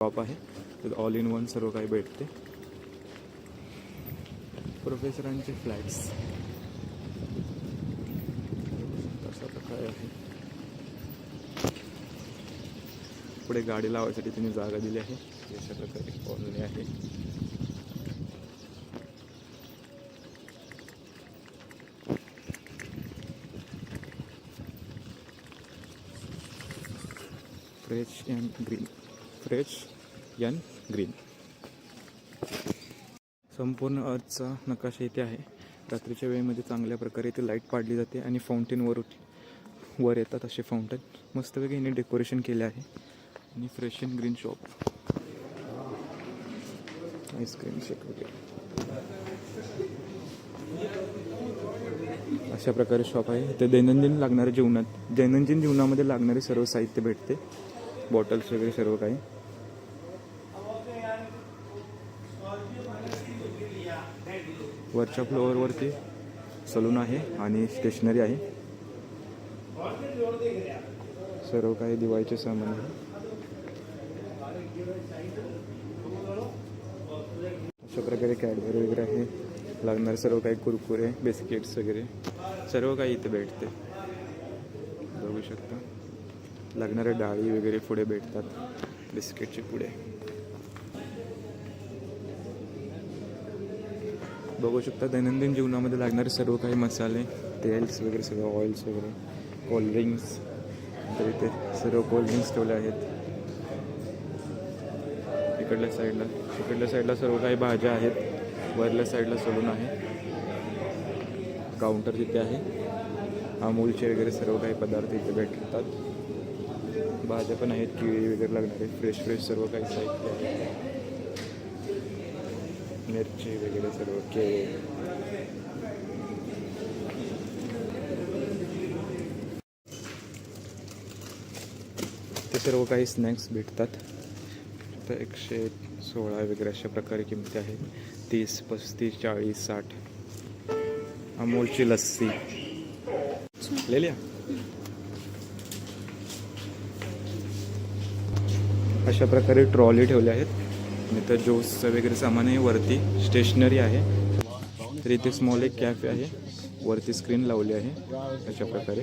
Shop आहे, तर all in one सर्व काही भेटते. प्रोफेसरांचे फ्लॅट्स अशा प्रकारे आहे. पुढे गाडी लावायसाठी त्यांनी जागा दिली आहे. अशा प्रकारे कॉलनी आहे. फ्रेश अँड ग्रीन संपूर्ण अर्थचा नकाशा इथे आहे. रात्रीच्या वेळेमध्ये चांगल्या प्रकारे इथे लाईट पाडली जाते आणि फाउंटेन वर येतात. असे फाउंटेन मस्तपैकी यांनी डेकोरेशन केले आहे. आणि fresh and green shop, ice cream shake वगैरे अशा प्रकारे शॉप आहे. इथे दैनंदिन जीवनामध्ये लागणारे सर्व साहित्य भेटते. बॉटल्स वगैरे सर्व काही. वरच्या फ्लोअरवरती सलून आहे आणि स्टेशनरी आहे. सर्व काही दिवाळीचे सामान आहे. अशा प्रकारे कॅडबरी वगैरे आहे. लागणारे सर्व काही कुरकुरे, बिस्किट्स वगैरे सर्व काही इथे भेटते. बघू शकता लागणारे डाळी वगैरे पुढे भेटतात. बिस्किटचे पुढे बघू शकता. दैनंदिन जीवनामध्ये लागणारे सर्व काही मसाले, तेल्स वगैरे सगळं, ऑइल्स वगैरे, कोल्ड्रिंक्स. तर इथे सर्व कोल्ड्रिंक्स ठेवले आहेत. इकडल्या साईडला सर्व काही भाज्या आहेत. वरल्या साईडला सलून आहे. काउंटर तिथे आहे. अमूलचे वगैरे सर्व काही पदार्थ इथे भेटतात. भाज्या पण आहेत, केळी वगैरे लागणारे फ्रेश सर्व काही साहित्य आहे. मिरची वगैरे सर्व, केळी. ते सर्व काही स्नॅक्स भेटतात. तर 116 वगैरे अशा प्रकारे किमती आहेत. 30, 35, 40, 60. अमूलची लस्सी ले लिया. अशा प्रकारे ट्रॉली ठेवल्या आहेत. आणि तर ज्यूसचं वगैरे सामान आहे. वरती स्टेशनरी आहे. तर इथे स्मॉल एक कॅफे आहे. वरती स्क्रीन लावली आहे अशा प्रकारे.